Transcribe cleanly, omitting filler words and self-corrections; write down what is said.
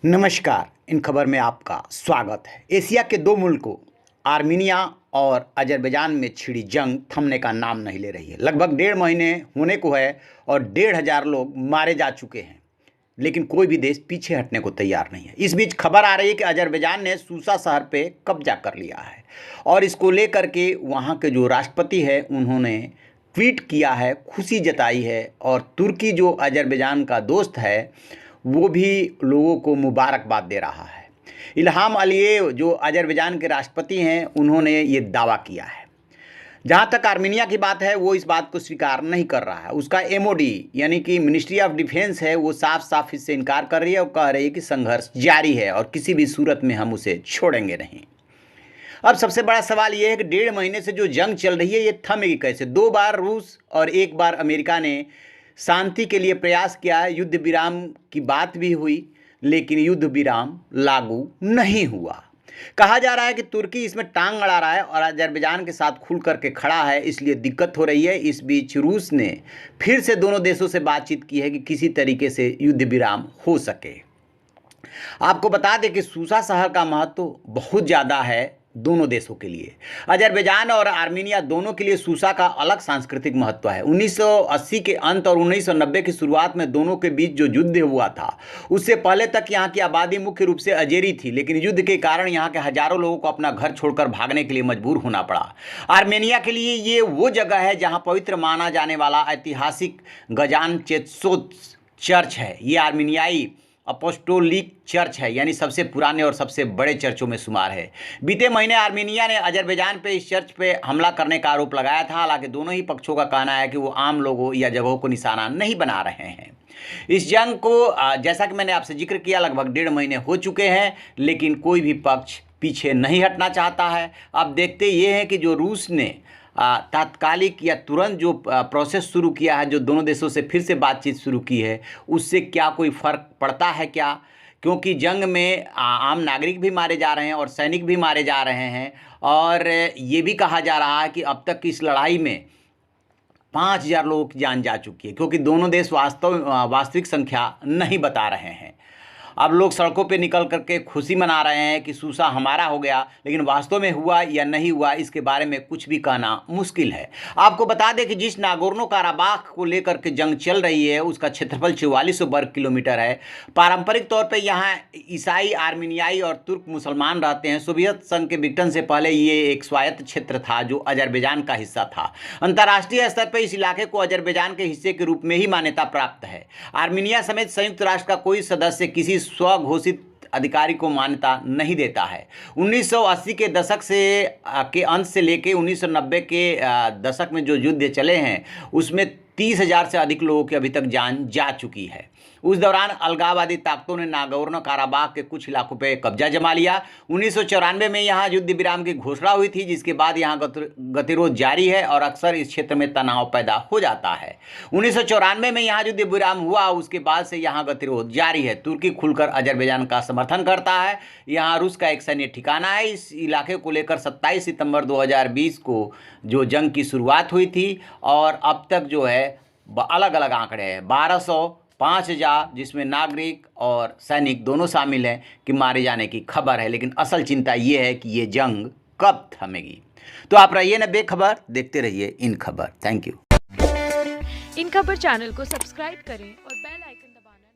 नमस्कार। इन खबर में आपका स्वागत है। एशिया के दो मुल्कों आर्मीनिया और अजरबैजान में छिड़ी जंग थमने का नाम नहीं ले रही है। लगभग 1.5 महीने होने को है और 1,500 लोग मारे जा चुके हैं, लेकिन कोई भी देश पीछे हटने को तैयार नहीं है। इस बीच खबर आ रही है कि अजरबैजान ने सूसा शहर पे कब्जा कर लिया है और इसको लेकर के वहाँ के जो राष्ट्रपति है उन्होंने ट्वीट किया है, खुशी जताई है। और तुर्की जो अजरबैजान का दोस्त है वो भी लोगों को मुबारकबाद दे रहा है। इल्हाम अलीयेव जो अजरबैजान के राष्ट्रपति हैं उन्होंने ये दावा किया है। जहाँ तक आर्मीनिया की बात है वो इस बात को स्वीकार नहीं कर रहा है। उसका एमओडी यानी कि मिनिस्ट्री ऑफ डिफेंस है वो साफ साफ इससे इनकार कर रही है और कह रही है कि संघर्ष जारी है और किसी भी सूरत में हम उसे छोड़ेंगे नहीं। अब सबसे बड़ा सवाल ये है कि 1.5 महीने से जो जंग चल रही है ये थमेगी कैसे। 2 बार रूस और 1 बार अमेरिका ने शांति के लिए प्रयास किया है, युद्ध विराम की बात भी हुई, लेकिन युद्ध विराम लागू नहीं हुआ। कहा जा रहा है कि तुर्की इसमें टांग अड़ा रहा है और अजरबैजान के साथ खुल करके खड़ा है, इसलिए दिक्कत हो रही है। इस बीच रूस ने फिर से दोनों देशों से बातचीत की है कि किसी तरीके से युद्ध विराम हो सके। आपको बता दें कि सूसा शहर का महत्व बहुत ज़्यादा है दोनों देशों के लिए। अजरबैजान और आर्मीनिया दोनों के लिए सूसा का अलग सांस्कृतिक महत्व है। 1980 के अंत और 1990 की शुरुआत में दोनों के बीच जो युद्ध हुआ था उससे पहले तक यहाँ की आबादी मुख्य रूप से अजेरी थी, लेकिन युद्ध के कारण यहाँ के हजारों लोगों को अपना घर छोड़कर भागने के लिए मजबूर होना पड़ा। आर्मेनिया के लिए ये वो जगह है जहाँ पवित्र माना जाने वाला ऐतिहासिक गजान चेत्सोत चर्च है। ये आर्मीनियाई अपोस्टोलिक चर्च है, यानी सबसे पुराने और सबसे बड़े चर्चों में शुमार है। बीते महीने आर्मीनिया ने अजरबैजान पे इस चर्च पे हमला करने का आरोप लगाया था। हालांकि दोनों ही पक्षों का कहना है कि वो आम लोगों या जगहों को निशाना नहीं बना रहे हैं। इस जंग को जैसा कि मैंने आपसे जिक्र किया लगभग 1.5 महीने हो चुके हैं, लेकिन कोई भी पक्ष पीछे नहीं हटना चाहता है। अब देखते ये हैं कि जो रूस ने तात्कालिक या तुरंत जो प्रोसेस शुरू किया है, जो दोनों देशों से फिर से बातचीत शुरू की है, उससे क्या कोई फ़र्क पड़ता है क्या? क्योंकि जंग में आम नागरिक भी मारे जा रहे हैं और सैनिक भी मारे जा रहे हैं। और ये भी कहा जा रहा है कि अब तक की इस लड़ाई में 5,000 लोगों की जान जा चुकी है, क्योंकि दोनों देश वास्तविक संख्या नहीं बता रहे हैं। अब लोग सड़कों पे निकल करके खुशी मना रहे हैं कि सूसा हमारा हो गया, लेकिन वास्तव में हुआ या नहीं हुआ इसके बारे में कुछ भी कहना मुश्किल है। आपको बता दें कि जिस नागोर्नो काराबाख को लेकर के जंग चल रही है उसका क्षेत्रफल 4400 वर्ग किलोमीटर है। पारंपरिक तौर पे यहाँ ईसाई, आर्मीनियाई और तुर्क मुसलमान रहते हैं। सोवियत संघ के विघटन से पहले ये एक स्वायत्त क्षेत्र था जो अजरबैजान का हिस्सा था। अंतर्राष्ट्रीय स्तर पर इस इलाके को अजरबैजान के हिस्से के रूप में ही मान्यता प्राप्त है। आर्मीनिया समेत संयुक्त राष्ट्र का कोई सदस्य किसी स्वघोषित अधिकारी को मान्यता नहीं देता है। 1980 के दशक के अंत से लेकर 1990 के दशक में जो युद्ध चले हैं उसमें 30,000 से अधिक लोगों की अभी तक जान जा चुकी है। उस दौरान अलगाववादी ताकतों ने नागोर्नो काराबाख के कुछ इलाकों पर कब्जा जमा लिया। 1994 में यहाँ युद्ध विराम की घोषणा हुई थी, जिसके बाद यहाँ गतिरोध जारी है और अक्सर इस क्षेत्र में तनाव पैदा हो जाता है। 1994 में यहाँ युद्ध विराम हुआ, उसके बाद से यहाँ गतिरोध जारी है। तुर्की खुलकर अजरबैजान का समर्थन करता है। यहाँ रूस का एक सैन्य ठिकाना है। इस इलाके को लेकर 27 सितंबर 2020 को जो जंग की शुरुआत हुई थी और अब तक जो है अलग अलग आंकड़े हैं, 1200, 5,000, जिसमें नागरिक और सैनिक दोनों शामिल हैं कि मारे जाने की खबर है। लेकिन असल चिंता ये है कि ये जंग कब थमेगी। तो आप रहिए ना बेखबर, देखते रहिए इन खबर। Thank you. इन खबर चैनल को सब्सक्राइब करें और बेल आइकन दबाना